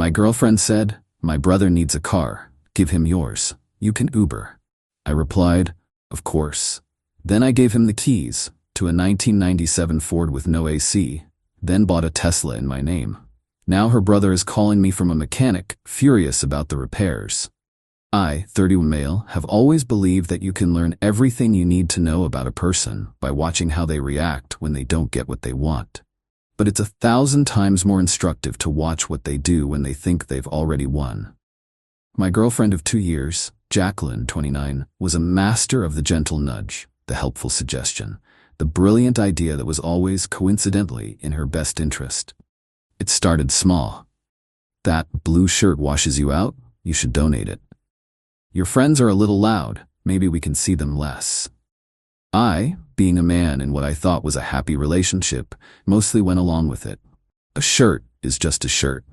My girlfriend said, "My brother needs a car. Give him yours. You can Uber." I replied, "Of course." Then I gave him the keys to a 1997 Ford with no AC, then bought a Tesla in my name. Now her brother is calling me from a mechanic, furious about the repairs. I, 31 male, have always believed that you can learn everything you need to know about a person by watching how they react when they don't get what they want. But it's 1,000 times more instructive to watch what they do when they think they've already won. My girlfriend of 2 years, Jacqueline, 29, was a master of the gentle nudge, the helpful suggestion, the brilliant idea that was always, coincidentally, in her best interest. It started small. "That blue shirt washes you out? You should donate it. Your friends are a little loud, maybe we can see them less." I, being a man in what I thought was a happy relationship, mostly went along with it. A shirt is just a shirt.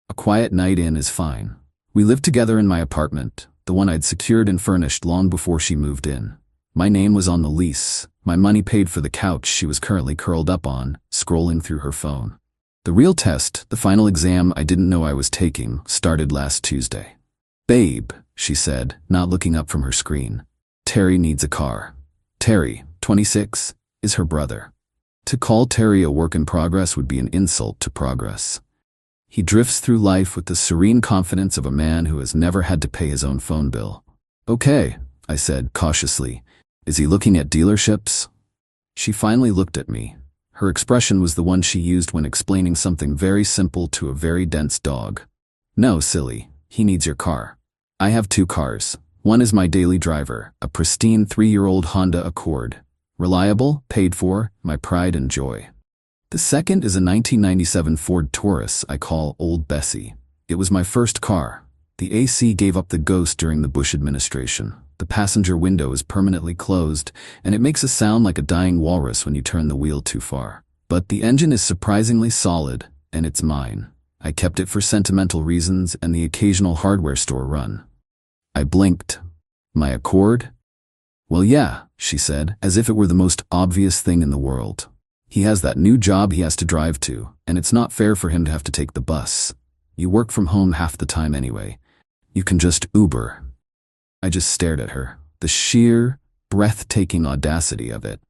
A quiet night in is fine. We lived together in my apartment, the one I'd secured and furnished long before she moved in. My name was on the lease, my money paid for the couch she was currently curled up on, scrolling through her phone. The real test, the final exam I didn't know I was taking, started last Tuesday. "Babe," she said, not looking up from her screen. "Terry needs a car." Terry, 26, is her brother. To call Terry a work in progress would be an insult to progress. He drifts through life with the serene confidence of a man who has never had to pay his own phone bill. "Okay," I said cautiously. "Is he looking at dealerships?" She finally looked at me. Her expression was the one she used when explaining something very simple to a very dense dog. "No, silly. He needs your car. I have 2 cars. One is my daily driver, a pristine 3-year-old Honda Accord. Reliable, paid for, my pride and joy. The second is a 1997 Ford Taurus I call Old Bessie. It was my first car. The AC gave up the ghost during the Bush administration. The passenger window is permanently closed, and it makes a sound like a dying walrus when you turn the wheel too far. But the engine is surprisingly solid, and it's mine. I kept it for sentimental reasons and the occasional hardware store run." I blinked. "My Accord?" "Well, yeah," she said, as if it were the most obvious thing in the world. "He has that new job he has to drive to, and it's not fair for him to have to take the bus. You work from home half the time anyway. You can just Uber." I just stared at her, the sheer, breathtaking audacity of it.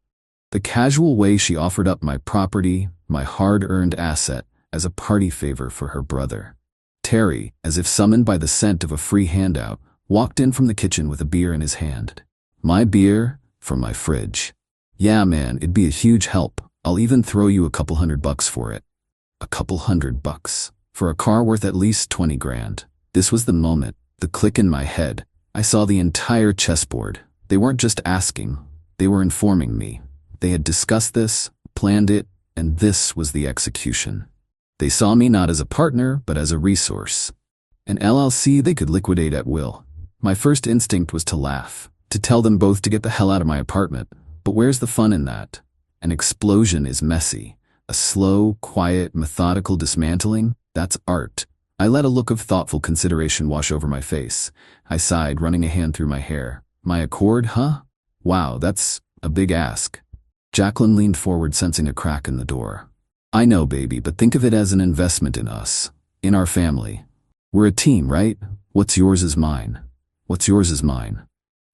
The casual way she offered up my property, my hard-earned asset, as a party favor for her brother. Terry, as if summoned by the scent of a free handout, walked in from the kitchen with a beer in his hand. "My beer? From my fridge." "Yeah, man, it'd be a huge help. I'll even throw you a couple $100 for it." A couple $100 for a car worth at least 20 grand. This was the moment, the click in my head. I saw the entire chessboard. They weren't just asking, they were informing me. They had discussed this, planned it, and this was the execution. They saw me not as a partner, but as a resource. An LLC they could liquidate at will. My first instinct was to laugh, to tell them both to get the hell out of my apartment. But where's the fun in that? An explosion is messy. A slow, quiet, methodical dismantling, that's art. I let a look of thoughtful consideration wash over my face. I sighed, running a hand through my hair. "My Accord, huh? Wow, that's a big ask." Jacqueline leaned forward, sensing a crack in the door. "I know, baby, but think of it as an investment in us, in our family. We're a team, right? What's yours is mine. What's yours is mine."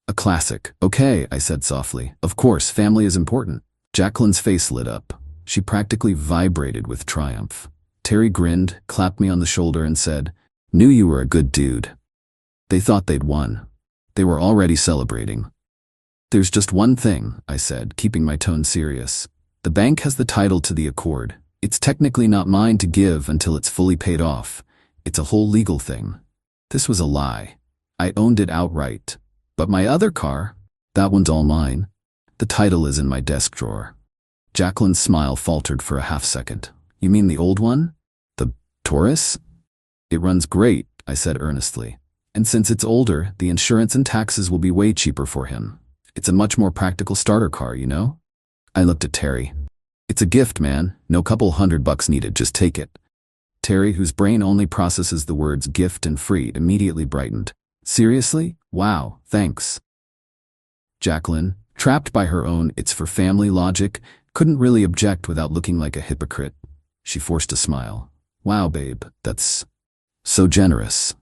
A classic. "Okay," I said softly. "Of course, family is important." Jacqueline's face lit up. She practically vibrated with triumph. Terry grinned, clapped me on the shoulder, and said, "Knew you were a good dude." They thought they'd won. They were already celebrating. "There's just one thing," I said, keeping my tone serious. "The bank has the title to the Accord. It's technically not mine to give until it's fully paid off. It's a whole legal thing." This was a lie. I owned it outright. "But my other car, that one's all mine. The title is in my desk drawer." Jacqueline's smile faltered for a half-second. "You mean the old one? The Taurus?" "It runs great," I said earnestly. "And since it's older, the insurance and taxes will be way cheaper for him. It's a much more practical starter car, you know?" I looked at Terry. "It's a gift, man. No couple $100 needed, just take it." Terry, whose brain only processes the words gift and free, immediately brightened. "Seriously? Wow, thanks." Jacqueline, trapped by her own "it's for family" logic, couldn't really object without looking like a hypocrite. She forced a smile. "Wow, babe, that's So generous.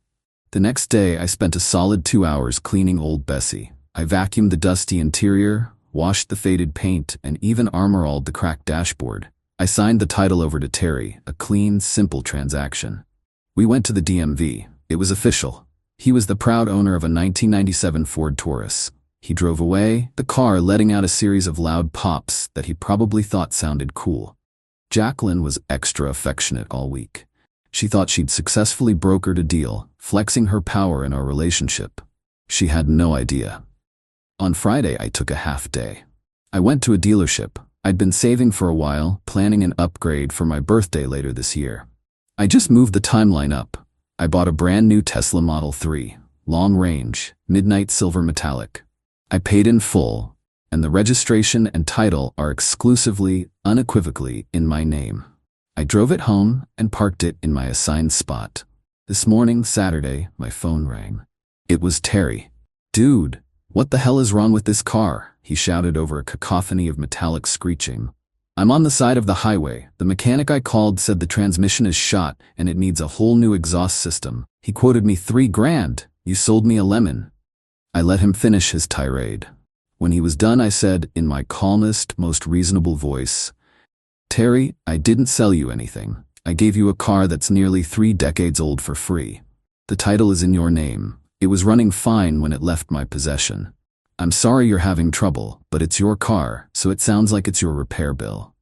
The next day, I spent a solid 2 hours cleaning old Bessie. I vacuumed the dusty interior, washed the faded paint, and even armoralled the cracked dashboard. I signed the title over to Terry, a clean, simple transaction. We went to the DMV. It was official. He was the proud owner of a 1997 Ford Taurus. He drove away, the car letting out a series of loud pops that he probably thought sounded cool. Jacqueline was extra affectionate all week. She thought she'd successfully brokered a deal, flexing her power in our relationship. She had no idea. On Friday, I took a half day. I went to a dealership. I'd been saving for a while, planning an upgrade for my birthday later this year. I just moved the timeline up. I bought a brand new Tesla Model 3, long range, midnight silver metallic. I paid in full, and the registration and title are exclusively, unequivocally in my name. I drove it home and parked it in my assigned spot. This morning, Saturday, my phone rang. It was Terry. "Dude, what the hell is wrong with this car?" he shouted over a cacophony of metallic screeching. "I'm on the side of the highway. The mechanic I called said the transmission is shot and it needs a whole new exhaust system. He quoted me $3,000. You sold me a lemon." I let him finish his tirade. When he was done, I said, in my calmest, most reasonable voice, "Terry, I didn't sell you anything. I gave you a car that's nearly 3 decades old for free. The title is in your name. It was running fine when it left my possession. I'm sorry you're having trouble, but it's your car, so it sounds like it's your repair bill."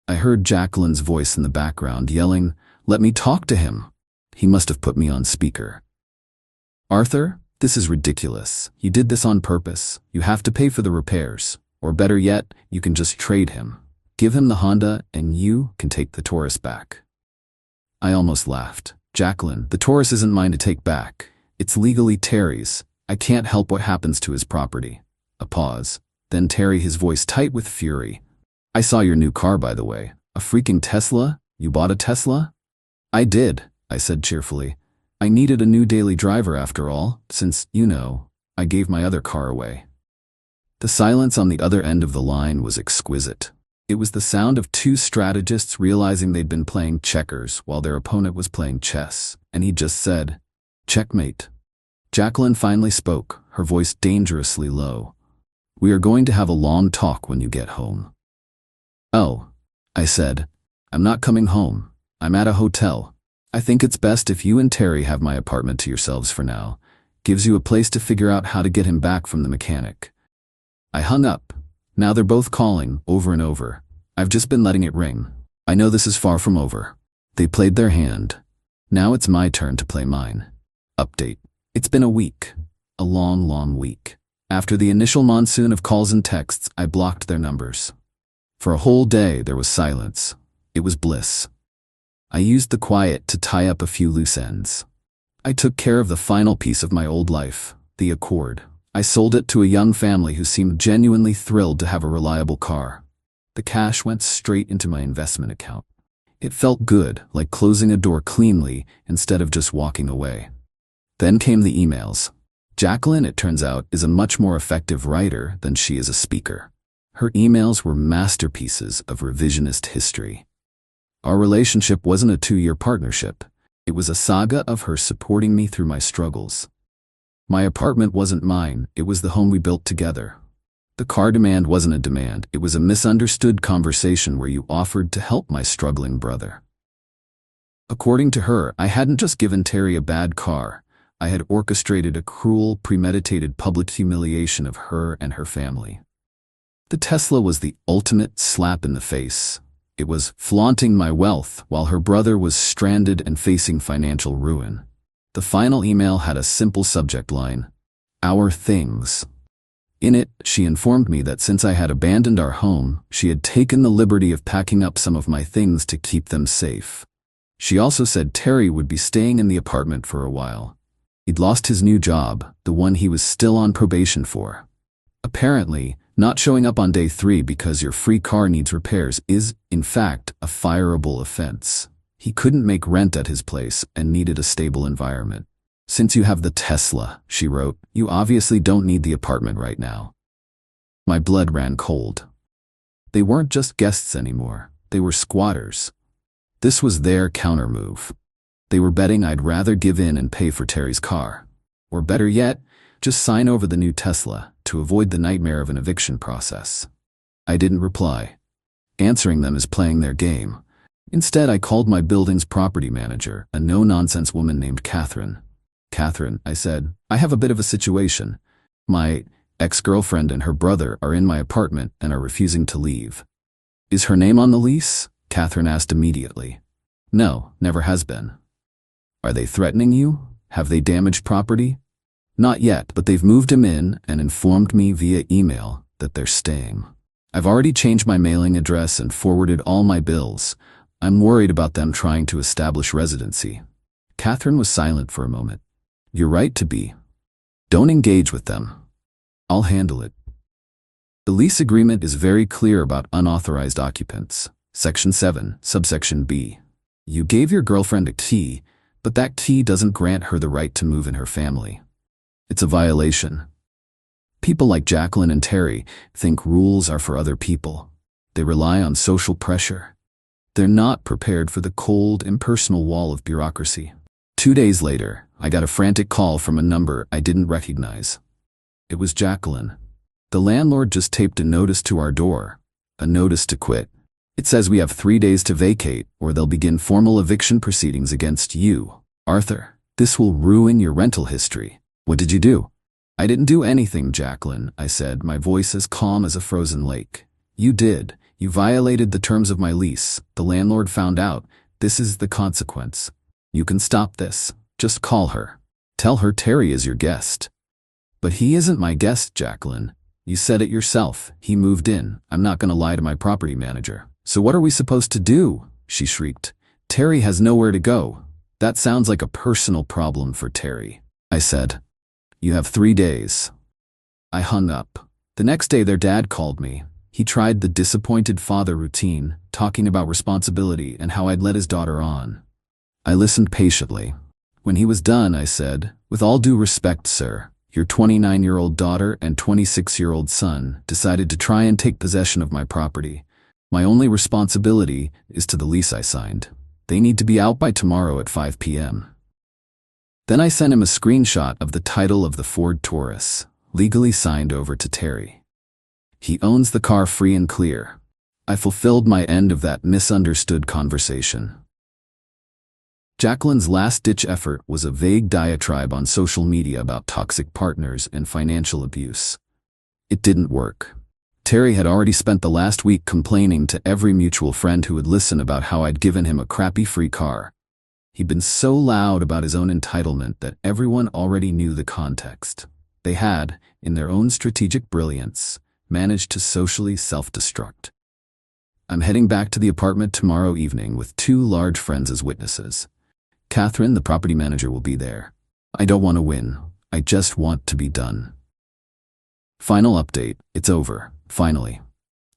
I heard Jacqueline's voice in the background yelling, "Let me talk to him." He must have put me on speaker. "Arthur, this is ridiculous. You did this on purpose. You have to pay for the repairs. Or better yet, you can just trade him. Give him the Honda and you can take the Taurus back." I almost laughed. "Jacqueline, the Taurus isn't mine to take back. It's legally Terry's. I can't help what happens to his property." A pause. Then Terry, his voice tight with fury. "I saw your new car, by the way. A freaking Tesla? You bought a Tesla?" "I did," I said cheerfully. "I needed a new daily driver after all, since, I gave my other car away." The silence on the other end of the line was exquisite. It was the sound of two strategists realizing they'd been playing checkers while their opponent was playing chess, and he just said, "Checkmate." Jacqueline finally spoke, her voice dangerously low. "We are going to have a long talk when you get home." "Oh," I said. "I'm not coming home. I'm at a hotel. I think it's best if you and Terry have my apartment to yourselves for now. Gives you a place to figure out how to get him back from the mechanic." I hung up. Now they're both calling, over and over. I've just been letting it ring. I know this is far from over. They played their hand. Now it's my turn to play mine. Update. It's been a week. A long, long week. After the initial monsoon of calls and texts, I blocked their numbers. For a whole day, there was silence. It was bliss. I used the quiet to tie up a few loose ends. I took care of the final piece of my old life, the Accord. I sold it to a young family who seemed genuinely thrilled to have a reliable car. The cash went straight into my investment account. It felt good, like closing a door cleanly instead of just walking away. Then came the emails. Jacqueline, it turns out, is a much more effective writer than she is a speaker. Her emails were masterpieces of revisionist history. Our relationship wasn't a 2-year partnership. It was a saga of her supporting me through my struggles. My apartment wasn't mine, it was the home we built together. The car demand wasn't a demand, it was a misunderstood conversation where you offered to help my struggling brother. According to her, I hadn't just given Terry a bad car, I had orchestrated a cruel, premeditated public humiliation of her and her family. The Tesla was the ultimate slap in the face. It was flaunting my wealth while her brother was stranded and facing financial ruin. The final email had a simple subject line, "Our things." In it, she informed me that since I had abandoned our home, she had taken the liberty of packing up some of my things to keep them safe. She also said Terry would be staying in the apartment for a while. He'd lost his new job, the one he was still on probation for. Apparently, not showing up on day 3 because your free car needs repairs is, in fact, a fireable offense. He couldn't make rent at his place and needed a stable environment. "Since you have the Tesla," she wrote, "you obviously don't need the apartment right now." My blood ran cold. They weren't just guests anymore. They were squatters. This was their countermove. They were betting I'd rather give in and pay for Terry's car. Or better yet, just sign over the new Tesla to avoid the nightmare of an eviction process. I didn't reply. Answering them is playing their game. Instead, I called my building's property manager, a no-nonsense woman named Catherine. "Catherine," I said, "I have a bit of a situation. My ex-girlfriend and her brother are in my apartment and are refusing to leave." "Is her name on the lease?" Catherine asked immediately. "No, never has been." "Are they threatening you? Have they damaged property?" "Not yet, but they've moved him in and informed me via email that they're staying. I've already changed my mailing address and forwarded all my bills. I'm worried about them trying to establish residency." Catherine was silent for a moment. "You're right to be. Don't engage with them. I'll handle it." The lease agreement is very clear about unauthorized occupants. Section 7, subsection B. You gave your girlfriend a key, but that key doesn't grant her the right to move in her family. It's a violation. People like Jacqueline and Terry think rules are for other people. They rely on social pressure. They're not prepared for the cold, impersonal wall of bureaucracy. 2 days later, I got a frantic call from a number I didn't recognize. It was Jacqueline. "The landlord just taped a notice to our door, a notice to quit. It says we have 3 days to vacate or they'll begin formal eviction proceedings against you. Arthur, this will ruin your rental history. What did you do?" "I didn't do anything, Jacqueline," I said, my voice as calm as a frozen lake. "You did. You violated the terms of my lease. The landlord found out. This is the consequence. You can stop this. Just call her. Tell her Terry is your guest." "But he isn't my guest, Jacqueline. You said it yourself. He moved in. I'm not going to lie to my property manager." "So what are we supposed to do?" she shrieked. "Terry has nowhere to go." "That sounds like a personal problem for Terry," I said. "You have 3 days." I hung up. The next day their dad called me. He tried the disappointed father routine, talking about responsibility and how I'd let his daughter on. I listened patiently. When he was done, I said, "With all due respect, sir, your 29-year-old daughter and 26-year-old son decided to try and take possession of my property. My only responsibility is to the lease I signed. They need to be out by tomorrow at 5 p.m. Then I sent him a screenshot of the title of the Ford Taurus, legally signed over to Terry. He owns the car free and clear. I fulfilled my end of that misunderstood conversation. Jacqueline's last-ditch effort was a vague diatribe on social media about toxic partners and financial abuse. It didn't work. Terry had already spent the last week complaining to every mutual friend who would listen about how I'd given him a crappy free car. He'd been so loud about his own entitlement that everyone already knew the context. They had, in their own strategic brilliance, managed to socially self-destruct. I'm heading back to the apartment tomorrow evening with 2 large friends as witnesses. Catherine, the property manager, will be there. I don't want to win. I just want to be done. Final update. It's over. Finally.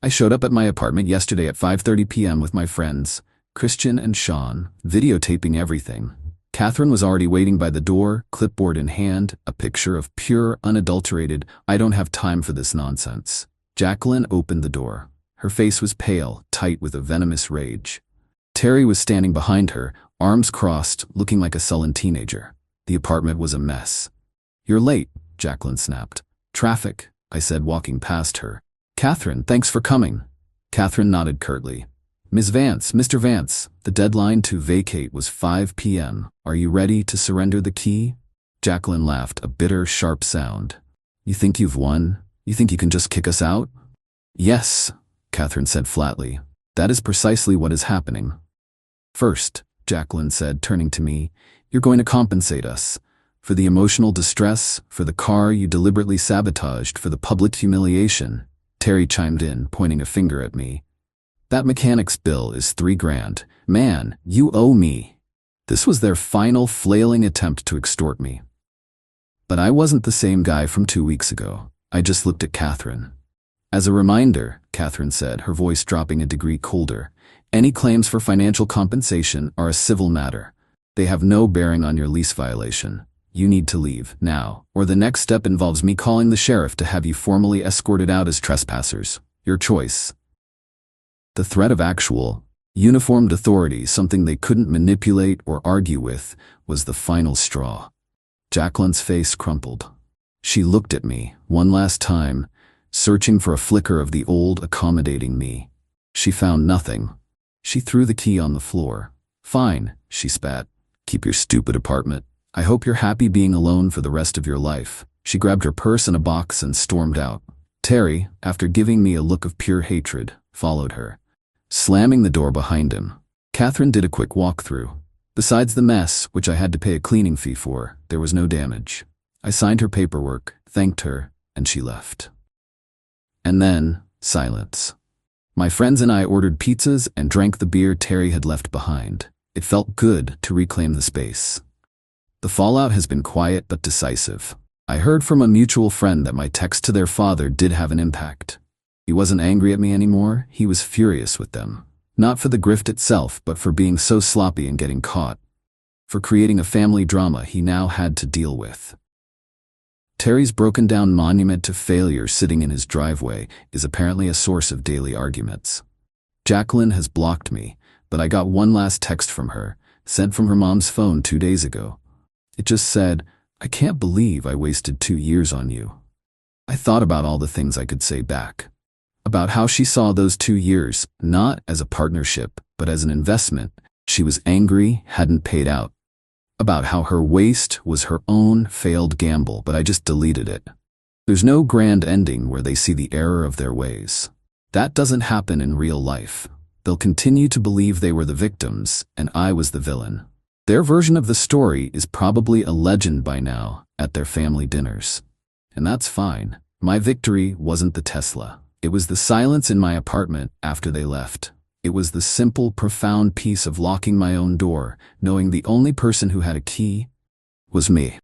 I showed up at my apartment yesterday at 5:30 p.m. with my friends, Christian and Sean, videotaping everything. Catherine was already waiting by the door, clipboard in hand, a picture of pure, unadulterated, "I don't have time for this nonsense." Jacqueline opened the door. Her face was pale, tight with a venomous rage. Terry was standing behind her, arms crossed, looking like a sullen teenager. The apartment was a mess. "You're late," Jacqueline snapped. "Traffic," I said, walking past her. "Catherine, thanks for coming." Catherine nodded curtly. "Ms. Vance, Mr. Vance, the deadline to vacate was 5 p.m. Are you ready to surrender the key?" Jacqueline laughed, a bitter, sharp sound. "You think you've won? You think you can just kick us out?" "Yes," Catherine said flatly. "That is precisely what is happening." "First," Jacqueline said, turning to me, "you're going to compensate us. For the emotional distress, for the car you deliberately sabotaged, for the public humiliation." Terry chimed in, pointing a finger at me. "That mechanic's bill is $3,000. Man, you owe me." This was their final flailing attempt to extort me. But I wasn't the same guy from 2 weeks ago. I just looked at Catherine. "As a reminder," Catherine said, her voice dropping a degree colder, "any claims for financial compensation are a civil matter. They have no bearing on your lease violation. You need to leave, now, or the next step involves me calling the sheriff to have you formally escorted out as trespassers. Your choice." The threat of actual, Uniformed authority, something they couldn't manipulate or argue with, was the final straw. Jacqueline's face crumpled. She looked at me, one last time, searching for a flicker of the old, accommodating me. She found nothing. She threw the key on the floor. "Fine," she spat. "Keep your stupid apartment. I hope you're happy being alone for the rest of your life." She grabbed her purse and a box and stormed out. Terry, after giving me a look of pure hatred, followed her, slamming the door behind him. Catherine did a quick walkthrough. Besides the mess, which I had to pay a cleaning fee for, there was no damage. I signed her paperwork, thanked her, and she left. And then, silence. My friends and I ordered pizzas and drank the beer Terry had left behind. It felt good to reclaim the space. The fallout has been quiet but decisive. I heard from a mutual friend that my text to their father did have an impact. He wasn't angry at me anymore, he was furious with them. Not for the grift itself, but for being so sloppy and getting caught. For creating a family drama he now had to deal with. Terry's broken-down monument to failure sitting in his driveway is apparently a source of daily arguments. Jacqueline has blocked me, but I got one last text from her, sent from her mom's phone 2 days ago. It just said, "I can't believe I wasted 2 years on you." I thought about all the things I could say back. About how she saw those 2 years, not as a partnership, but as an investment. She was angry, hadn't paid out. About how her waste was her own failed gamble, but I just deleted it. There's no grand ending where they see the error of their ways. That doesn't happen in real life. They'll continue to believe they were the victims, and I was the villain. Their version of the story is probably a legend by now at their family dinners. And that's fine. My victory wasn't the Tesla. It was the silence in my apartment after they left. It was the simple, profound peace of locking my own door, knowing the only person who had a key was me.